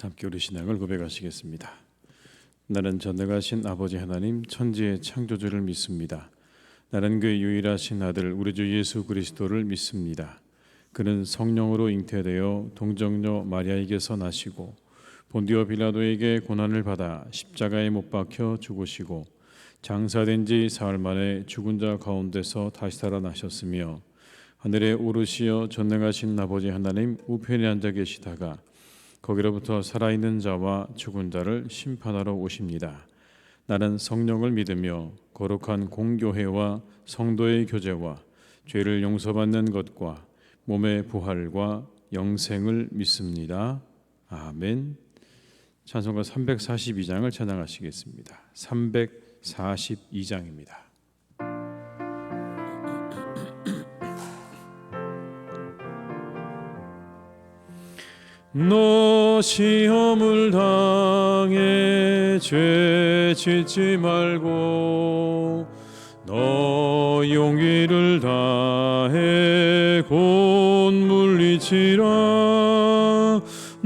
함께 우리 신앙을 고백하시겠습니다. 나는 전능하신 아버지 하나님 천지의 창조주를 믿습니다. 나는 그의 유일하신 아들 우리 주 예수 그리스도를 믿습니다. 그는 성령으로 잉태되어 동정녀 마리아에게서 나시고 본디오 빌라도에게 고난을 받아 십자가에 못 박혀 죽으시고 장사된 지 사흘 만에 죽은 자 가운데서 다시 살아나셨으며 하늘에 오르시어 전능하신 아버지 하나님 우편에 앉아 계시다가 거기로부터 살아있는 자와 죽은 자를 심판하러 오십니다. 나는 성령을 믿으며 거룩한 공교회와 성도의 교제와 죄를 용서받는 것과 몸의 부활과 영생을 믿습니다. 아멘. 찬송가 342장을 찬양하시겠습니다. 342장입니다. 너 시험을 당해 죄 짓지 말고 너 용기를 다해 곧 물리치라.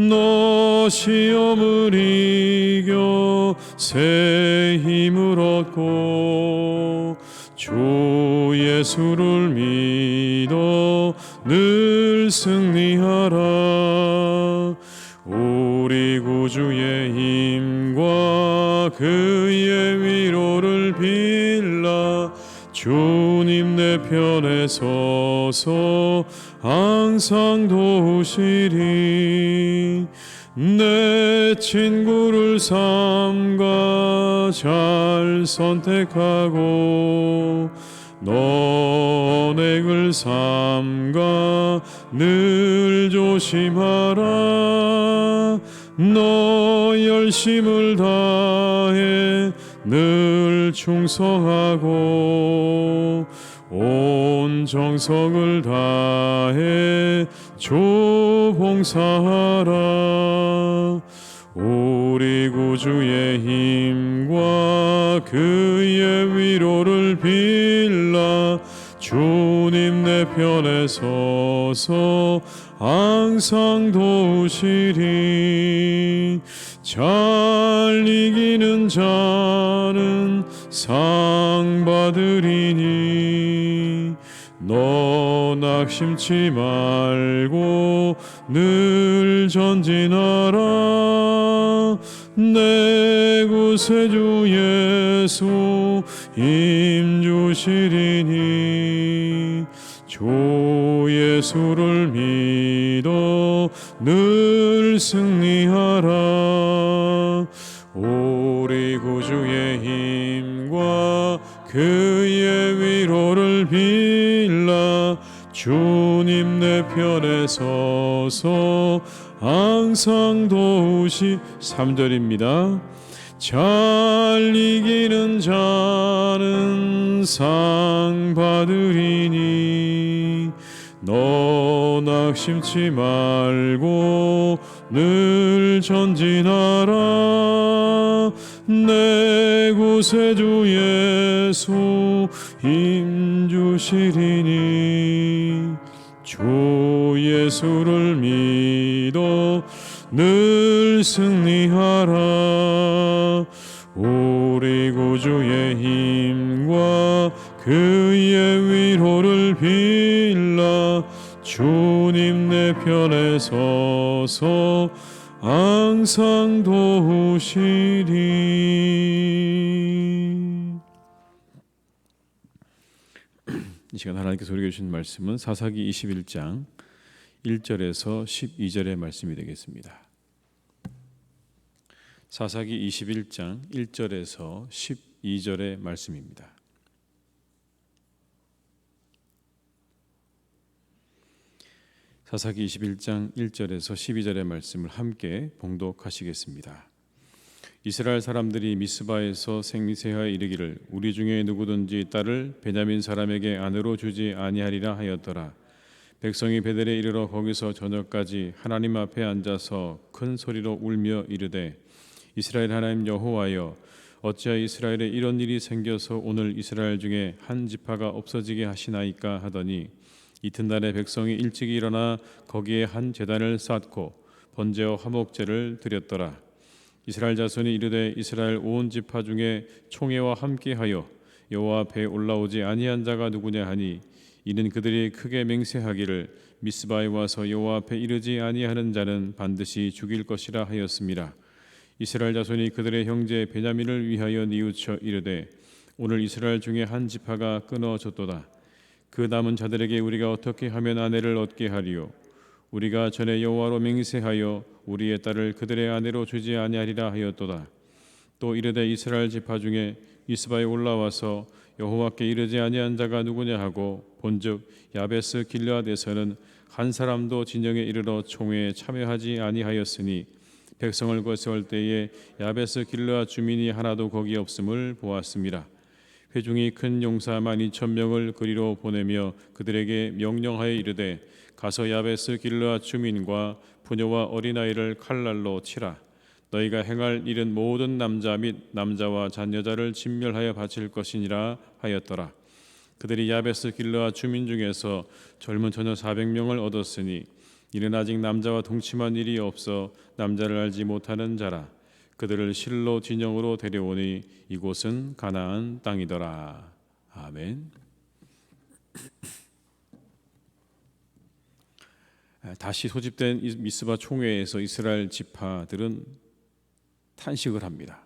너 시험을 이겨 새 힘을 얻고 주 예수를 믿어 늘 승리하라. 우리 구주의 힘과 그의 위로를 빌라. 주님 내 편에 서서 항상 도우시리. 내 친구를 삼가 잘 선택하고 너넥을 삼가 늘 조심하라. 너 열심을 다해 늘 충성하고 온 정성을 다해 조봉사하라. 우리 구주의 힘과 그의 위로를 빌라. 주님 내 편에 서서 항상 도우시리. 잘 이기는 자는 상 받으리니 너 낙심치 말고 늘 전진하라. 내 구세주 예수 힘주시리니 주 예수를 믿어 늘 승리하라. 우리 구주의 힘과 그의 위로를 빌라. 주님 내 편에 서서 항상 도우시. 3절입니다. 잘 이기는 자는 상 받으리니 너 낙심치 말고 늘 전진하라. 내 구세주 예수 힘주시리니 주 예수를 믿어 늘 승리하라. 우리 구주의 힘과 그의 위로를 빌라. 주님 내 편에 서서 항상 도우시리. 이 시간 하나님께서 우리에게 주신 말씀은 사사기 21장 1절에서 12절의 말씀이 되겠습니다. 사사기 21장 1절에서 12절의 말씀입니다. 사사기 21장 1절에서 12절의 말씀을 함께 봉독하시겠습니다. 이스라엘 사람들이 미스바에서 생리세하에 이르기를 우리 중에 누구든지 딸을 베냐민 사람에게 아내로 주지 아니하리라 하였더라. 백성이 베델에 이르러 거기서 저녁까지 하나님 앞에 앉아서 큰 소리로 울며 이르되 이스라엘 하나님 여호와여 어찌하여 이스라엘에 이런 일이 생겨서 오늘 이스라엘 중에 한 지파가 없어지게 하시나이까 하더니 이튿날에 백성이 일찍 일어나 거기에 한 제단을 쌓고 번제와 화목제를 드렸더라. 이스라엘 자손이 이르되 이스라엘 온 지파 중에 총회와 함께하여 여호와 앞에 올라오지 아니한 자가 누구냐 하니 이는 그들이 크게 맹세하기를 미스바에 와서 여호와 앞에 이르지 아니하는 자는 반드시 죽일 것이라 하였습니다. 이스라엘 자손이 그들의 형제 베냐민을 위하여 뉘우쳐 이르되 오늘 이스라엘 중에 한 지파가 끊어졌도다. 그 남은 자들에게 우리가 어떻게 하면 아내를 얻게 하리요? 우리가 전에 여호와로 맹세하여 우리의 딸을 그들의 아내로 주지 아니하리라 하였도다. 또 이르되 이스라엘 지파 중에 미스바에 올라와서 여호와께 이르지 아니한 자가 누구냐 하고 본즉 야베스 길르앗에서는 한 사람도 진영에 이르러 총회에 참여하지 아니하였으니 백성을 거스올 때에 야베스 길르앗 주민이 하나도 거기 없음을 보았습니다. 회중이 큰 용사 12,000명을 그리로 보내며 그들에게 명령하여 이르되 가서 야베스 길르앗 주민과 부녀와 어린아이를 칼날로 치라. 너희가 행할 일은 모든 남자 및 남자와 잔여자를 진멸하여 바칠 것이니라 하였더라. 그들이 야베스 길르앗 주민 중에서 젊은 처녀 400명을 얻었으니 이는 아직 남자와 동침한 일이 없어 남자를 알지 못하는 자라. 그들을 실로 진영으로 데려오니 이곳은 가나안 땅이더라. 아멘. 다시 소집된 미스바 총회에서 이스라엘 지파들은 탄식을 합니다.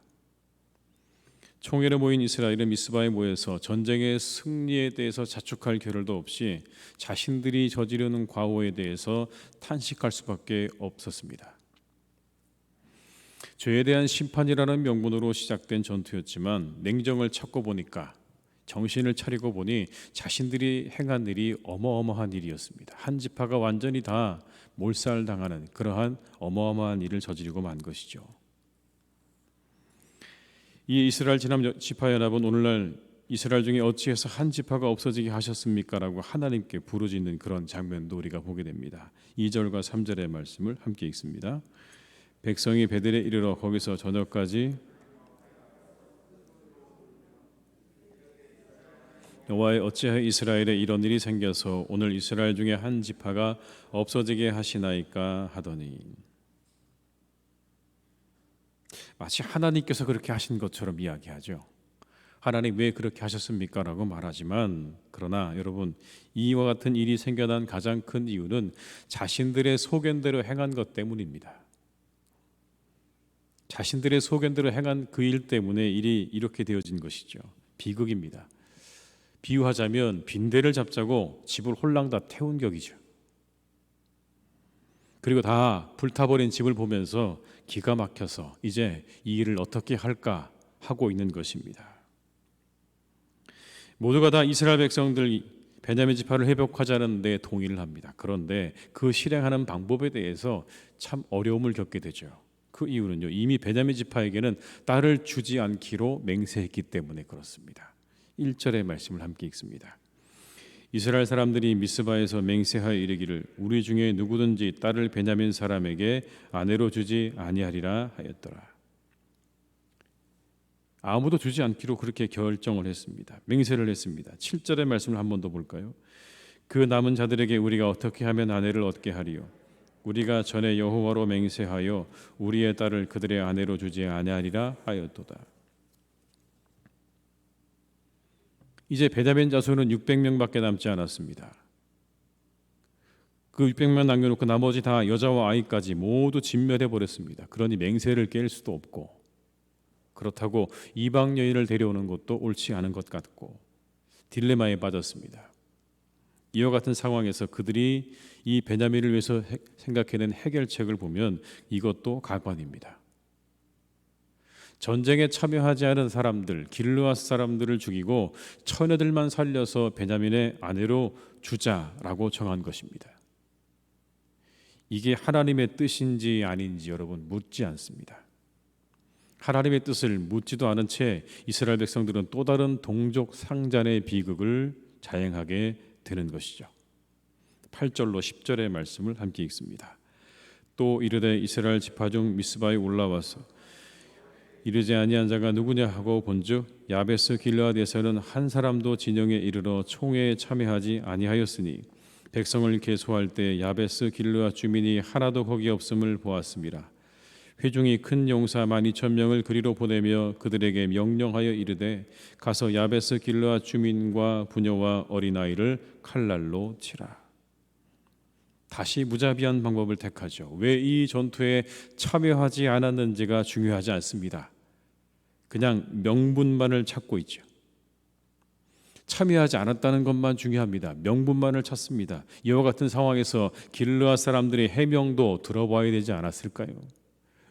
총회로 모인 이스라엘은 미스바에 모여서 전쟁의 승리에 대해서 자축할 겨를도 없이 자신들이 저지르는 과오에 대해서 탄식할 수밖에 없었습니다. 죄에 대한 심판이라는 명분으로 시작된 전투였지만 냉정을 찾고 보니까 정신을 차리고 보니 자신들이 행한 일이 어마어마한 일이었습니다. 한 지파가 완전히 다 몰살당하는 그러한 어마어마한 일을 저지르고 만 것이죠. 이 이스라엘 지남 지파연합은 오늘날 이스라엘 중에 어찌해서 한 지파가 없어지게 하셨습니까? 라고 하나님께 부르짖는 그런 장면도 우리가 보게 됩니다. 2절과 3절의 말씀을 함께 읽습니다. 백성이 베델에 이르러 거기서 저녁까지 여호와의 어찌하여 이스라엘에 이런 일이 생겨서 오늘 이스라엘 중에 한 지파가 없어지게 하시나이까 하더니 마치 하나님께서 그렇게 하신 것처럼 이야기하죠. 하나님 왜 그렇게 하셨습니까? 라고 말하지만 그러나 여러분 이와 같은 일이 생겨난 가장 큰 이유는 자신들의 소견대로 행한 것 때문입니다. 자신들의 소견대로 행한 그 일 때문에 일이 이렇게 되어진 것이죠. 비극입니다. 비유하자면 빈대를 잡자고 집을 홀랑 다 태운 격이죠. 그리고 다 불타버린 집을 보면서 기가 막혀서 이제 이 일을 어떻게 할까 하고 있는 것입니다. 모두가 다 이스라엘 백성들 베냐민 지파를 회복하자는 데 동의를 합니다. 그런데 그 실행하는 방법에 대해서 참 어려움을 겪게 되죠. 그 이유는요, 이미 베냐민 지파에게는 딸을 주지 않기로 맹세했기 때문에 그렇습니다. 1절의 말씀을 함께 읽습니다. 이스라엘 사람들이 미스바에서 맹세하여 이르기를 우리 중에 누구든지 딸을 베냐민 사람에게 아내로 주지 아니하리라 하였더라. 아무도 주지 않기로 그렇게 결정을 했습니다. 맹세를 했습니다. 7절의 말씀을 한 번 더 볼까요? 그 남은 자들에게 우리가 어떻게 하면 아내를 얻게 하리요? 우리가 전에 여호와로 맹세하여 우리의 딸을 그들의 아내로 주지 아니하리라 하였도다. 이제 베냐민 자손은 600명밖에 남지 않았습니다. 그 600명 남겨놓고 나머지 다 여자와 아이까지 모두 진멸해 버렸습니다. 그러니 맹세를 깰 수도 없고 그렇다고 이방 여인을 데려오는 것도 옳지 않은 것 같고 딜레마에 빠졌습니다. 이와 같은 상황에서 그들이 이 베냐민을 위해서 생각해낸 해결책을 보면 이것도 가관입니다. 전쟁에 참여하지 않은 사람들, 길르앗 사람들을 죽이고 처녀들만 살려서 베냐민의 아내로 주자라고 정한 것입니다. 이게 하나님의 뜻인지 아닌지 여러분 묻지 않습니다. 하나님의 뜻을 묻지도 않은 채 이스라엘 백성들은 또 다른 동족 상잔의 비극을 자행하게 되는 것이죠. 8절로 10절의 말씀을 함께 읽습니다. 또 이르되 이스라엘 지파 중 미스바에 올라와서 이르지 아니한 자가 누구냐 하고 본즉 야베스 길르앗에서는 한 사람도 진영에 이르러 총회에 참여하지 아니하였으니 백성을 계수할 때 야베스 길르앗 주민이 하나도 거기 없음을 보았습니다. 회중이 큰 용사 12,000명을 그리로 보내며 그들에게 명령하여 이르되 가서 야베스 길르앗 주민과 부녀와 어린아이를 칼날로 치라. 다시 무자비한 방법을 택하죠. 왜 이 전투에 참여하지 않았는지가 중요하지 않습니다. 그냥 명분만을 찾고 있죠. 참여하지 않았다는 것만 중요합니다. 명분만을 찾습니다. 이와 같은 상황에서 길르앗 사람들의 해명도 들어봐야 되지 않았을까요?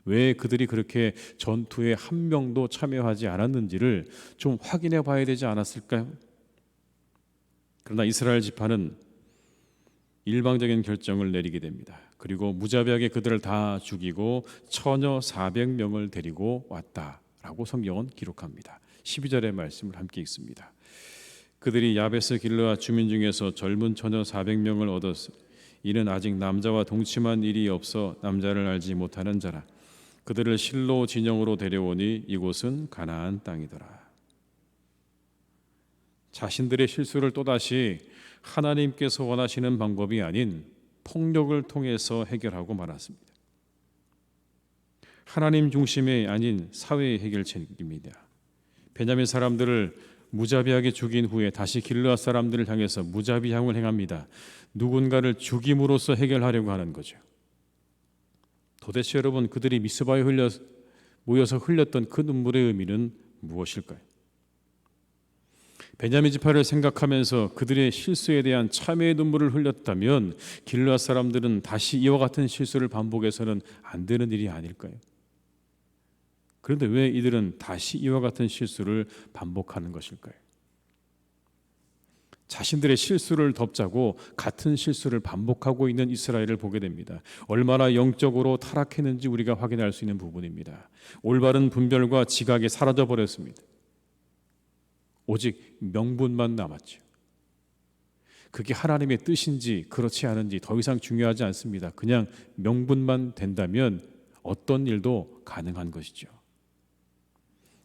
왜 그들이 그렇게 전투에 한 명도 참여하지 않았는지를 좀 확인해 봐야 되지 않았을까요? 그러나 이스라엘 지파는 일방적인 결정을 내리게 됩니다. 그리고 무자비하게 그들을 다 죽이고 처녀 400명을 데리고 왔다라고 성경은 기록합니다. 12절의 말씀을 함께 읽습니다. 그들이 야베스 길르앗 주민 중에서 젊은 처녀 400명을 얻었으니 이는 아직 남자와 동침한 일이 없어 남자를 알지 못하는 자라. 그들을 실로 진영으로 데려오니 이곳은 가나안 땅이더라. 자신들의 실수를 또다시 하나님께서 원하시는 방법이 아닌 폭력을 통해서 해결하고 말았습니다. 하나님 중심이 아닌 사회의 해결책입니다. 베냐민 사람들을 무자비하게 죽인 후에 다시 길르앗 사람들을 향해서 무자비함을 행합니다. 누군가를 죽임으로써 해결하려고 하는 거죠. 도대체 여러분, 그들이 미스바에 모여서 흘렸던 그 눈물의 의미는 무엇일까요? 베냐민 지파를 생각하면서 그들의 실수에 대한 참회의 눈물을 흘렸다면 길르앗 사람들은 다시 이와 같은 실수를 반복해서는 안 되는 일이 아닐까요? 그런데 왜 이들은 다시 이와 같은 실수를 반복하는 것일까요? 자신들의 실수를 덮자고 같은 실수를 반복하고 있는 이스라엘을 보게 됩니다. 얼마나 영적으로 타락했는지 우리가 확인할 수 있는 부분입니다. 올바른 분별과 지각이 사라져 버렸습니다. 오직 명분만 남았죠. 그게 하나님의 뜻인지 그렇지 않은지 더 이상 중요하지 않습니다. 그냥 명분만 된다면 어떤 일도 가능한 것이죠.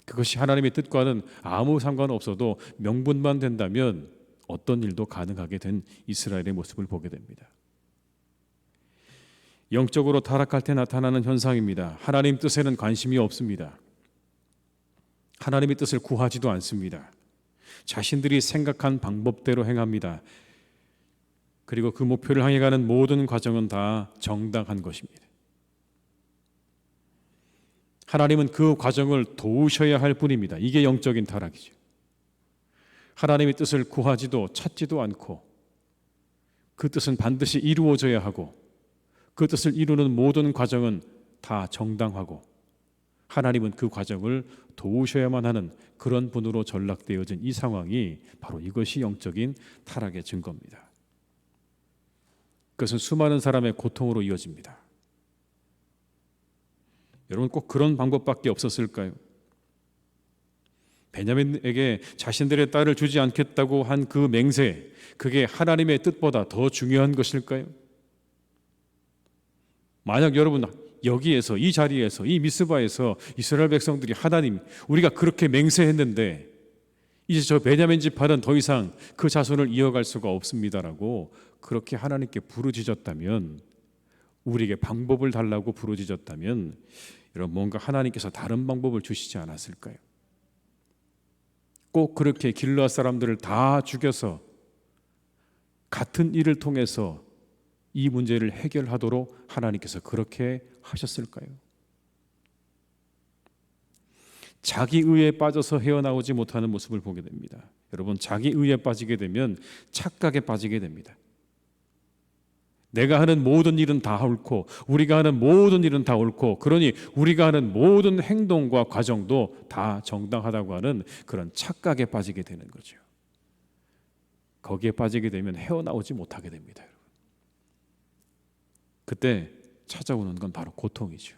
그것이 하나님의 뜻과는 아무 상관없어도 명분만 된다면 어떤 일도 가능하게 된 이스라엘의 모습을 보게 됩니다. 영적으로 타락할 때 나타나는 현상입니다. 하나님 뜻에는 관심이 없습니다. 하나님의 뜻을 구하지도 않습니다. 자신들이 생각한 방법대로 행합니다. 그리고 그 목표를 향해 가는 모든 과정은 다 정당한 것입니다. 하나님은 그 과정을 도우셔야 할 뿐입니다. 이게 영적인 타락이죠. 하나님의 뜻을 구하지도 찾지도 않고 그 뜻은 반드시 이루어져야 하고 그 뜻을 이루는 모든 과정은 다 정당하고 하나님은 그 과정을 도우셔야만 하는 그런 분으로 전락되어진 이 상황이 바로 이것이 영적인 타락의 증거입니다. 그것은 수많은 사람의 고통으로 이어집니다. 여러분, 꼭 그런 방법밖에 없었을까요? 베냐민에게 자신들의 딸을 주지 않겠다고 한 그 맹세, 그게 하나님의 뜻보다 더 중요한 것일까요? 만약 여러분 여기에서, 이 자리에서, 이 미스바에서 이스라엘 백성들이 하나님, 우리가 그렇게 맹세했는데 이제 저 베냐민 지파는 더 이상 그 자손을 이어갈 수가 없습니다라고 그렇게 하나님께 부르짖었다면, 우리에게 방법을 달라고 부르짖었다면 여러분, 뭔가 하나님께서 다른 방법을 주시지 않았을까요? 꼭 그렇게 길르앗 사람들을 다 죽여서 같은 일을 통해서 이 문제를 해결하도록 하나님께서 그렇게 하셨을까요? 자기 의에 빠져서 헤어나오지 못하는 모습을 보게 됩니다. 여러분, 자기 의에 빠지게 되면 착각에 빠지게 됩니다. 내가 하는 모든 일은 다 옳고 우리가 하는 모든 일은 다 옳고 그러니 우리가 하는 모든 행동과 과정도 다 정당하다고 하는 그런 착각에 빠지게 되는 거죠. 거기에 빠지게 되면 헤어나오지 못하게 됩니다. 여러분. 그때 찾아오는 건 바로 고통이죠.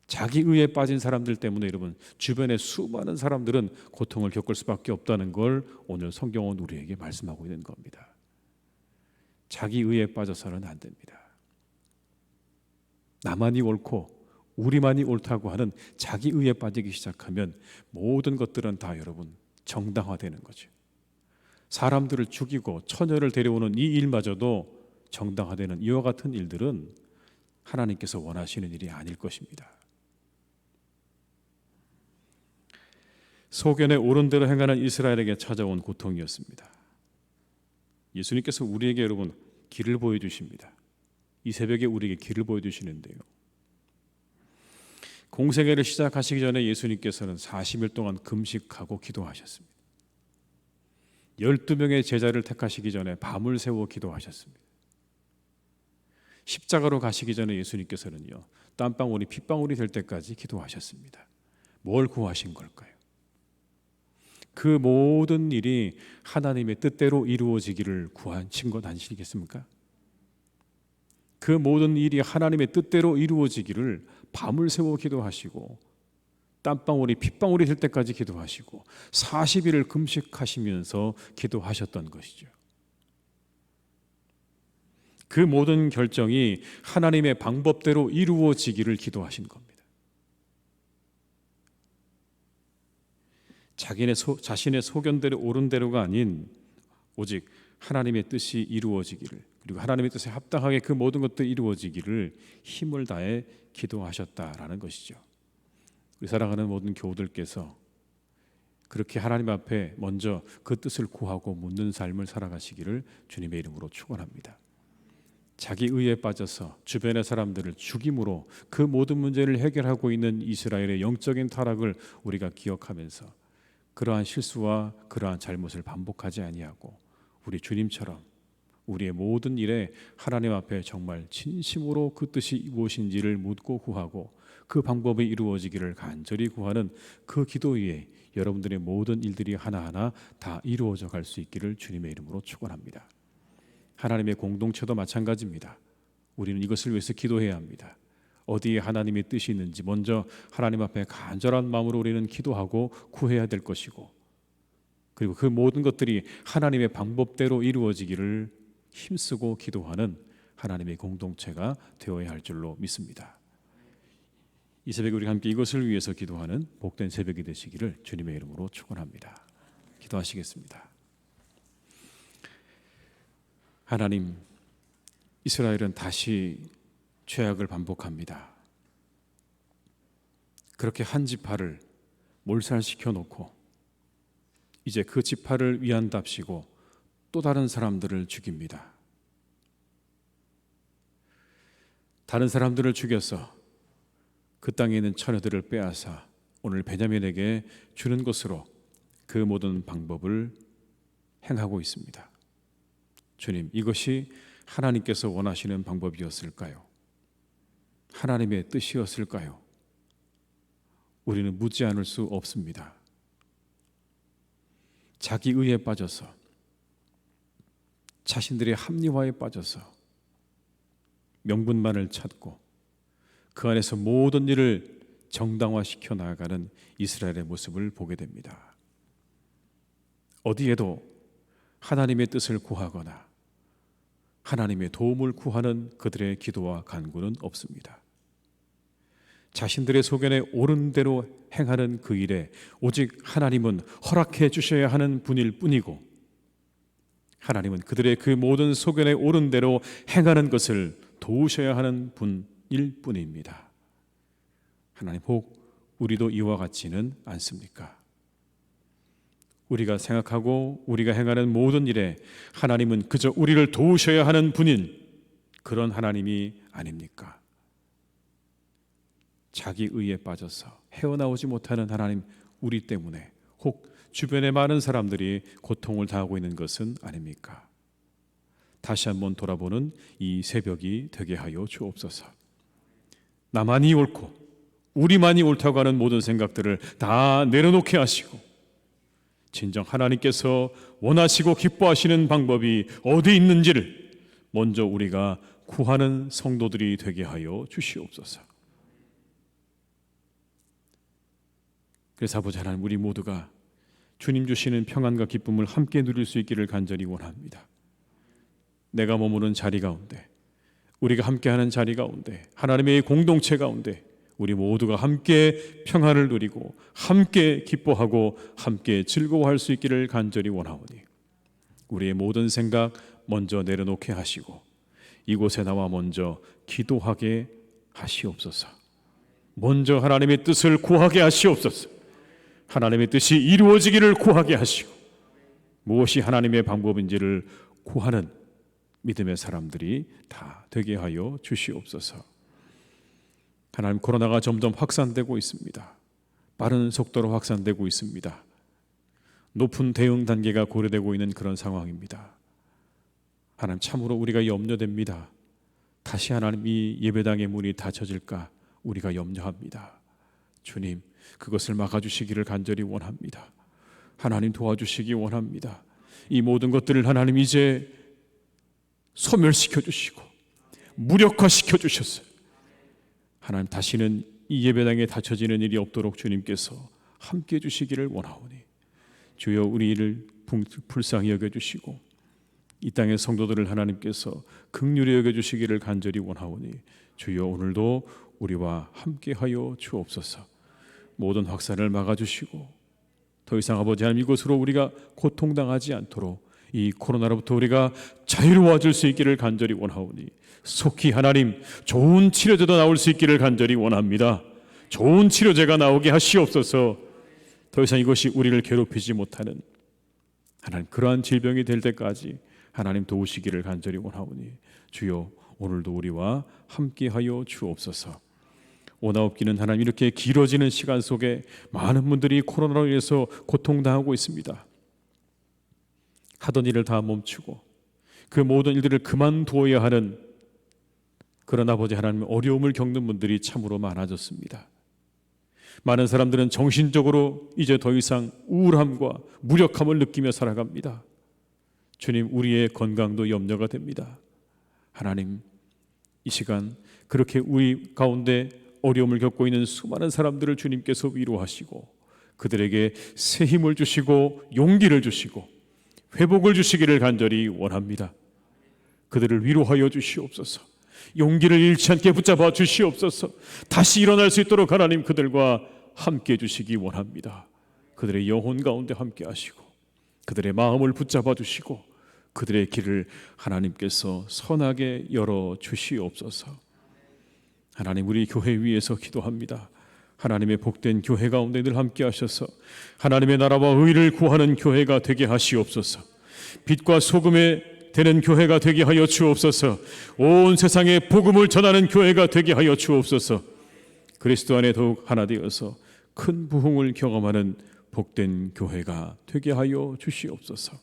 자기 의에 빠진 사람들 때문에 여러분, 주변의 수많은 사람들은 고통을 겪을 수밖에 없다는 걸 오늘 성경은 우리에게 말씀하고 있는 겁니다. 자기 의에 빠져서는 안 됩니다. 나만이 옳고 우리만이 옳다고 하는 자기 의에 빠지기 시작하면 모든 것들은 다 여러분 정당화되는 거죠. 사람들을 죽이고 처녀를 데려오는 이 일마저도 정당화되는 이와 같은 일들은 하나님께서 원하시는 일이 아닐 것입니다. 소견에 옳은 대로 행하는 이스라엘에게 찾아온 고통이었습니다. 예수님께서 우리에게 여러분 길을 보여주십니다. 이 새벽에 우리에게 길을 보여주시는데요, 공생애를 시작하시기 전에 예수님께서는 40일 동안 금식하고 기도하셨습니다. 12명의 제자를 택하시기 전에 밤을 새워 기도하셨습니다. 십자가로 가시기 전에 예수님께서는요, 땀방울이 핏방울이 될 때까지 기도하셨습니다. 뭘 구하신 걸까요? 그 모든 일이 하나님의 뜻대로 이루어지기를 구하신 것 아니시겠습니까? 그 모든 일이 하나님의 뜻대로 이루어지기를 밤을 새워 기도하시고 땀방울이 핏방울이 될 때까지 기도하시고 40일을 금식하시면서 기도하셨던 것이죠. 그 모든 결정이 하나님의 방법대로 이루어지기를 기도하신 겁니다. 자신의 소견대로 옳은 대로가 아닌 오직 하나님의 뜻이 이루어지기를, 그리고 하나님의 뜻에 합당하게 그 모든 것들이 이루어지기를 힘을 다해 기도하셨다라는 것이죠. 우리 사랑하는 모든 교우들께서 그렇게 하나님 앞에 먼저 그 뜻을 구하고 묻는 삶을 살아가시기를 주님의 이름으로 축원합니다. 자기 의에 빠져서 주변의 사람들을 죽임으로 그 모든 문제를 해결하고 있는 이스라엘의 영적인 타락을 우리가 기억하면서 그러한 실수와 그러한 잘못을 반복하지 아니하고 우리 주님처럼 우리의 모든 일에 하나님 앞에 정말 진심으로 그 뜻이 무엇인지를 묻고 구하고 그 방법이 이루어지기를 간절히 구하는 그 기도 위에 여러분들의 모든 일들이 하나하나 다 이루어져 갈 수 있기를 주님의 이름으로 축원합니다. 하나님의 공동체도 마찬가지입니다. 우리는 이것을 위해서 기도해야 합니다. 어디에 하나님의 뜻이 있는지 먼저 하나님 앞에 간절한 마음으로 우리는 기도하고 구해야 될 것이고, 그리고 그 모든 것들이 하나님의 방법대로 이루어지기를 힘쓰고 기도하는 하나님의 공동체가 되어야 할 줄로 믿습니다. 이 새벽에 우리 함께 이것을 위해서 기도하는 복된 새벽이 되시기를 주님의 이름으로 축원합니다. 기도하시겠습니다. 하나님, 이스라엘은 다시 죄악을 반복합니다. 그렇게 한 지파를 몰살시켜 놓고 이제 그 지파를 위한답시고 또 다른 사람들을 죽입니다. 다른 사람들을 죽여서 그 땅에 있는 처녀들을 빼앗아 오늘 베냐민에게 주는 것으로 그 모든 방법을 행하고 있습니다. 주님, 이것이 하나님께서 원하시는 방법이었을까요? 하나님의 뜻이었을까요? 우리는 묻지 않을 수 없습니다. 자기 의에 빠져서, 자신들의 합리화에 빠져서 명분만을 찾고 그 안에서 모든 일을 정당화시켜 나아가는 이스라엘의 모습을 보게 됩니다. 어디에도 하나님의 뜻을 구하거나 하나님의 도움을 구하는 그들의 기도와 간구는 없습니다. 자신들의 소견에 옳은 대로 행하는 그 일에 오직 하나님은 허락해 주셔야 하는 분일 뿐이고, 하나님은 그들의 그 모든 소견에 옳은 대로 행하는 것을 도우셔야 하는 분일 뿐입니다. 하나님, 혹 우리도 이와 같지는 않습니까? 우리가 생각하고 우리가 행하는 모든 일에 하나님은 그저 우리를 도우셔야 하는 분인 그런 하나님이 아닙니까? 자기 의에 빠져서 헤어나오지 못하는 하나님, 우리 때문에 혹 주변의 많은 사람들이 고통을 당하고 있는 것은 아닙니까? 다시 한번 돌아보는 이 새벽이 되게 하여 주옵소서. 나만이 옳고 우리만이 옳다고 하는 모든 생각들을 다 내려놓게 하시고 진정 하나님께서 원하시고 기뻐하시는 방법이 어디 있는지를 먼저 우리가 구하는 성도들이 되게 하여 주시옵소서. 그래서 아버지 하나님, 우리 모두가 주님 주시는 평안과 기쁨을 함께 누릴 수 있기를 간절히 원합니다. 내가 머무는 자리 가운데, 우리가 함께하는 자리 가운데, 하나님의 공동체 가운데 우리 모두가 함께 평안을 누리고 함께 기뻐하고 함께 즐거워할 수 있기를 간절히 원하오니 우리의 모든 생각 먼저 내려놓게 하시고 이곳에 나와 먼저 기도하게 하시옵소서. 먼저 하나님의 뜻을 구하게 하시옵소서. 하나님의 뜻이 이루어지기를 구하게 하시고 무엇이 하나님의 방법인지를 구하는 믿음의 사람들이 다 되게 하여 주시옵소서. 하나님, 코로나가 점점 확산되고 있습니다. 빠른 속도로 확산되고 있습니다. 높은 대응 단계가 고려되고 있는 그런 상황입니다. 하나님, 참으로 우리가 염려됩니다. 다시 하나님 이 예배당의 문이 닫혀질까 우리가 염려합니다. 주님, 그것을 막아주시기를 간절히 원합니다. 하나님, 도와주시기 원합니다. 이 모든 것들을 하나님 이제 소멸시켜 주시고 무력화시켜 주셨어요. 하나님, 다시는 이 예배당에 닫혀지는 일이 없도록 주님께서 함께 해주시기를 원하오니 주여 우리를 불쌍히 여겨주시고 이 땅의 성도들을 하나님께서 긍휼히 여겨주시기를 간절히 원하오니 주여 오늘도 우리와 함께하여 주옵소서. 모든 확산을 막아주시고 더 이상 아버지 하나님 이곳으로 우리가 고통당하지 않도록 이 코로나로부터 우리가 자유로워질 수 있기를 간절히 원하오니 속히 하나님 좋은 치료제도 나올 수 있기를 간절히 원합니다. 좋은 치료제가 나오게 하시옵소서. 더 이상 이것이 우리를 괴롭히지 못하는 하나님 그러한 질병이 될 때까지 하나님 도우시기를 간절히 원하오니 주여 오늘도 우리와 함께하여 주옵소서. 오나옵기는 하나님 이렇게 길어지는 시간 속에 많은 분들이 코로나로 인해서 고통당하고 있습니다. 하던 일을 다 멈추고 그 모든 일들을 그만두어야 하는 그런 아버지 하나님 어려움을 겪는 분들이 참으로 많아졌습니다. 많은 사람들은 정신적으로 이제 더 이상 우울함과 무력함을 느끼며 살아갑니다. 주님, 우리의 건강도 염려가 됩니다. 하나님, 이 시간 그렇게 우리 가운데 어려움을 겪고 있는 수많은 사람들을 주님께서 위로하시고 그들에게 새 힘을 주시고 용기를 주시고 회복을 주시기를 간절히 원합니다. 그들을 위로하여 주시옵소서. 용기를 잃지 않게 붙잡아 주시옵소서. 다시 일어날 수 있도록 하나님 그들과 함께 주시기 원합니다. 그들의 영혼 가운데 함께 하시고 그들의 마음을 붙잡아 주시고 그들의 길을 하나님께서 선하게 열어 주시옵소서. 하나님, 우리 교회 위에서 기도합니다. 하나님의 복된 교회 가운데 늘 함께 하셔서 하나님의 나라와 의를 구하는 교회가 되게 하시옵소서. 빛과 소금에 되는 교회가 되게 하여 주옵소서. 온 세상에 복음을 전하는 교회가 되게 하여 주옵소서. 그리스도 안에 더욱 하나 되어서 큰 부흥을 경험하는 복된 교회가 되게 하여 주시옵소서.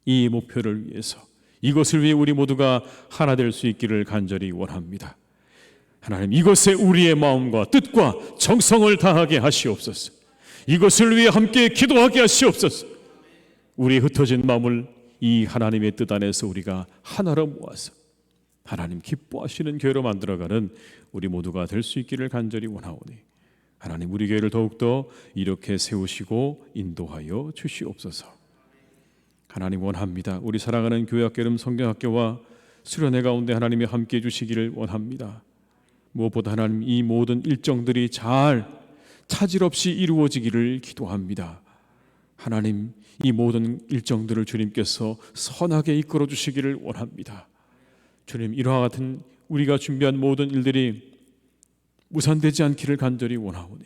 이 목표를 위해서 이것을 위해 우리 모두가 하나 될 수 있기를 간절히 원합니다. 하나님, 이것에 우리의 마음과 뜻과 정성을 다하게 하시옵소서. 이것을 위해 함께 기도하게 하시옵소서. 우리의 흩어진 마음을 이 하나님의 뜻 안에서 우리가 하나로 모아서 하나님 기뻐하시는 교회로 만들어가는 우리 모두가 될 수 있기를 간절히 원하오니 하나님, 우리 교회를 더욱더 이렇게 세우시고 인도하여 주시옵소서. 하나님, 원합니다. 우리 사랑하는 교회학교 이름 성경학교와 수련회 가운데 하나님이 함께해 주시기를 원합니다. 무엇보다 하나님 이 모든 일정들이 잘 차질 없이 이루어지기를 기도합니다. 하나님, 이 모든 일정들을 주님께서 선하게 이끌어 주시기를 원합니다. 주님, 이와 같은 우리가 준비한 모든 일들이 무산되지 않기를 간절히 원하오니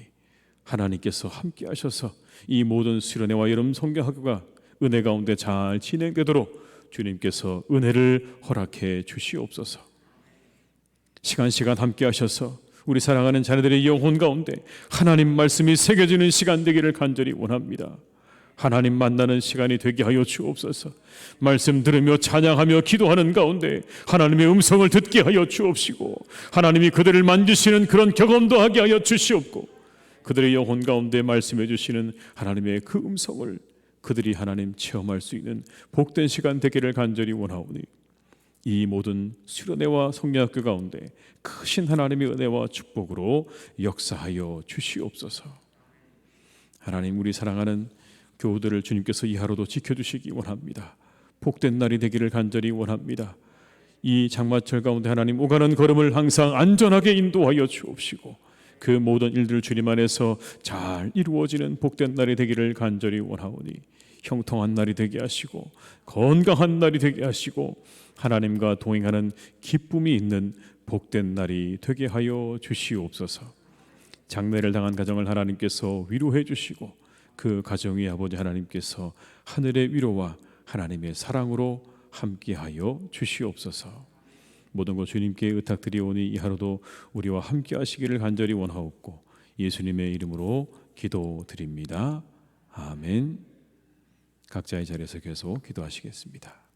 하나님께서 함께 하셔서 이 모든 수련회와 여름 성경학교가 은혜 가운데 잘 진행되도록 주님께서 은혜를 허락해 주시옵소서. 시간 함께 하셔서 우리 사랑하는 자녀들의 영혼 가운데 하나님 말씀이 새겨지는 시간 되기를 간절히 원합니다. 하나님 만나는 시간이 되게 하여 주옵소서. 말씀 들으며 찬양하며 기도하는 가운데 하나님의 음성을 듣게 하여 주옵시고 하나님이 그들을 만지시는 그런 경험도 하게 하여 주시옵고 그들의 영혼 가운데 말씀해 주시는 하나님의 그 음성을 그들이 하나님 체험할 수 있는 복된 시간 되기를 간절히 원하오니 이 모든 수련회와 성령학교 가운데 크신 하나님의 은혜와 축복으로 역사하여 주시옵소서. 하나님, 우리 사랑하는 교우들을 주님께서 이 하루도 지켜주시기 원합니다. 복된 날이 되기를 간절히 원합니다. 이 장마철 가운데 하나님 오가는 걸음을 항상 안전하게 인도하여 주옵시고 그 모든 일들을 주님 안에서 잘 이루어지는 복된 날이 되기를 간절히 원하오니 형통한 날이 되게 하시고 건강한 날이 되게 하시고 하나님과 동행하는 기쁨이 있는 복된 날이 되게 하여 주시옵소서. 장례를 당한 가정을 하나님께서 위로해 주시고 그 가정의 아버지 하나님께서 하늘의 위로와 하나님의 사랑으로 함께하여 주시옵소서. 모든 것 주님께 의탁드리오니 이 하루도 우리와 함께 하시기를 간절히 원하옵고 예수님의 이름으로 기도드립니다. 아멘. 각자의 자리에서 계속 기도하시겠습니다.